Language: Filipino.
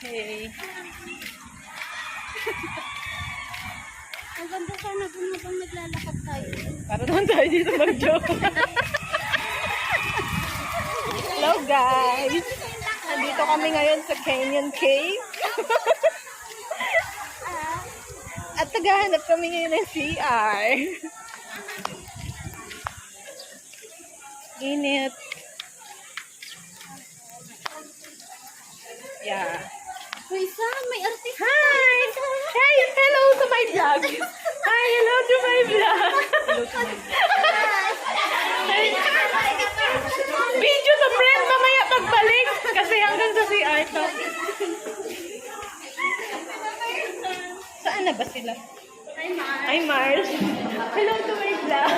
Hey. Ang ganda sana kung habang naglalakad tayo. Para naman tayo dito mag-joke. Hello guys! Nandito kami ngayon sa Canyon Cave. At naghahanap kami ngayon ng CR. Init. Yeah. Uy, Sam, may artista. Hi! Hey, hello to my vlog. Hi, hello to my vlog. Video to friend mamaya pagbalik. Kasi hanggang sa CR to. Saan na ba sila? Hi, Mars. Hello to my vlog.